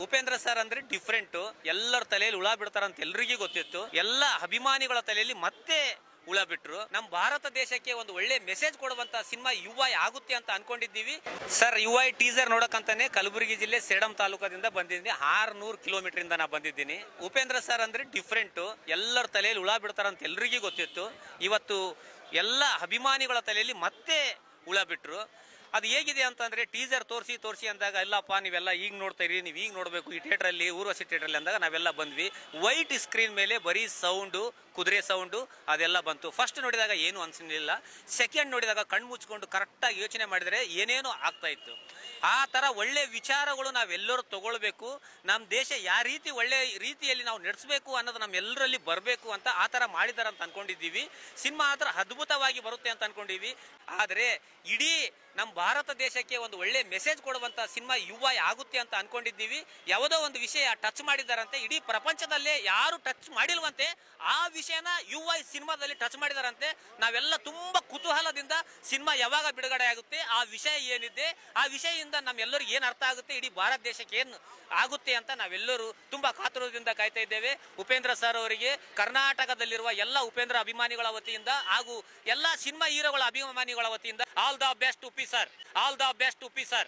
Upendra sir ಅಂದ್ರೆ different. ಎಲ್ಲರ ತಲೆಯಲ್ಲಿ ಹುಳ ಬಿಡ್ತಾರಂತ ಎಲ್ರಿಗೂ ಗೊತ್ತಿತ್ತು. ಎಲ್ಲ ಅಭಿಮಾನಿಗಳ ತಲೆಯಲ್ಲಿ ಮತ್ತೆ ಹುಳ ಬಿಟ್ರು. ನಮ್ಮ ಭಾರತ ದೇಶಕ್ಕೆ ಒಂದು ಒಳ್ಳೆ ಮೆಸೇಜ್ ಕೊಡುವಂತ ಸಿನಿಮಾ ಯುವ ಆಗುತ್ತೆ ಅಂತ ಅನ್ಕೊಂಡಿದ್ದೀವಿ ಸರ್. ಯುವ ಟೀಸರ್ ನೋಡಕ್ಕಂತಾನೆ ಕಲಬುರಗಿ ಜಿಲ್ಲೆ ಸೇಡಂ ತಾಲೂಕದಿಂದ ಬಂದಿದ್ದೀನಿ. 600 ಕಿಲೋಮೀಟರ್ ಇಂದ ನಾ ಬಂದಿದ್ದೀನಿ. ಉಪೇಂದ್ರ ಸರ್ ಅಂದ್ರೆ ಡಿಫ್ರೆಂಟ್. ಎಲ್ಲರ ತಲೆಯಲ್ಲಿ ಹುಳ ಬಿಡ್ತಾರಂತ ಎಲ್ರಿಗೂ ಗೊತ್ತಿತ್ತು. ಇವತ್ತು ಎಲ್ಲ ಅಭಿಮಾನಿಗಳ ತಲೆಯಲ್ಲಿ ಮತ್ತೆ ಹುಳ ಬಿಟ್ರು. ಅದು ಹೇಗಿದೆ ಅಂತಂದ್ರೆ ಟೀಸರ್ ತೋರಿಸಿ ಅಂದಾಗ ಎಲ್ಲಪ್ಪ ನೀವೆಲ್ಲ ಈಗ ನೋಡ್ತಾ ಇರಿ, ನೀವು ಈಗ ನೋಡಬೇಕು ಈ ಥಿಯೇಟ್ರಲ್ಲಿ, ಊರ್ವಶಿ ಥಿಯೇಟ್ರಲ್ಲಿ ಅಂದಾಗ ನಾವೆಲ್ಲ ಬಂದ್ವಿ. ವೈಟ್ ಸ್ಕ್ರೀನ್ ಮೇಲೆ ಬರೀ ಸೌಂಡು, ಕುದುರೆ ಸೌಂಡು ಅದೆಲ್ಲ ಬಂತು. ಫಸ್ಟ್ ನೋಡಿದಾಗ ಏನು ಅನ್ಸಲಿಲ್ಲ. ಸೆಕೆಂಡ್ ನೋಡಿದಾಗ ಕಣ್ಣು ಮುಚ್ಕೊಂಡು ಕರೆಕ್ಟಾಗಿ ಯೋಚನೆ ಮಾಡಿದರೆ ಏನೇನೋ ಆಗ್ತಾ ಇತ್ತು. ಆ ಥರ ಒಳ್ಳೆ ವಿಚಾರಗಳು ನಾವೆಲ್ಲರೂ ತಗೊಳ್ಬೇಕು. ನಮ್ಮ ದೇಶ ಯಾವ ರೀತಿ ಒಳ್ಳೆ ರೀತಿಯಲ್ಲಿ ನಾವು ನಡೆಸಬೇಕು ಅನ್ನೋದು ನಮ್ಮೆಲ್ಲರಲ್ಲಿ ಬರಬೇಕು ಅಂತ ಆ ಥರ ಮಾಡಿದಾರೆ ಅಂತ ಅನ್ಕೊಂಡಿದ್ದೀವಿ. ಸಿನಿಮಾ ಹತ್ರ ಅದ್ಭುತವಾಗಿ ಬರುತ್ತೆ ಅಂತ ಅನ್ಕೊಂಡಿವಿ. ಆದರೆ ಇಡೀ ನಮ್ಮ ಭಾರತ ದೇಶಕ್ಕೆ ಒಂದು ಒಳ್ಳೆ ಮೆಸೇಜ್ ಕೊಡುವಂತ ಸಿನಿಮಾ ಯುವ ಆಗುತ್ತೆ ಅಂತ ಅನ್ಕೊಂಡಿದ್ದೀವಿ. ಯಾವುದೋ ಒಂದು ವಿಷಯ ಟಚ್ ಮಾಡಿದಾರಂತೆ, ಇಡೀ ಪ್ರಪಂಚದಲ್ಲೇ ಯಾರು ಟಚ್ ಮಾಡಿಲ್ವಂತೆ ಆ ವಿಷಯನ ಯುವ ಸಿನಿಮಾದಲ್ಲಿ ಟಚ್ ಮಾಡಿದಾರಂತೆ. ನಾವೆಲ್ಲ ತುಂಬಾ ಕುತೂಹಲದಿಂದ ಸಿನಿಮಾ ಯಾವಾಗ ಬಿಡುಗಡೆ ಆಗುತ್ತೆ, ಆ ವಿಷಯ ಏನಿದೆ, ಆ ವಿಷಯದಿಂದ ನಮ್ಮೆಲ್ಲರಿಗೂ ಏನ್ ಅರ್ಥ ಆಗುತ್ತೆ, ಇಡೀ ಭಾರತ ದೇಶಕ್ಕೆ ಏನ್ ಆಗುತ್ತೆ ಅಂತ ನಾವೆಲ್ಲರೂ ತುಂಬಾ ಕಾತುರದಿಂದ ಕಾಯ್ತಾ ಇದ್ದೇವೆ. ಉಪೇಂದ್ರ ಸರ್ ಅವರಿಗೆ ಕರ್ನಾಟಕದಲ್ಲಿರುವ ಎಲ್ಲ ಉಪೇಂದ್ರ ಅಭಿಮಾನಿಗಳ ವತಿಯಿಂದ ಹಾಗೂ ಎಲ್ಲ ಸಿನಿಮಾ ಹೀರೋಗಳ ಅಭಿಮಾನಿಗಳ ವತಿಯಿಂದ all the best Uppi sir, all the best Uppi sir.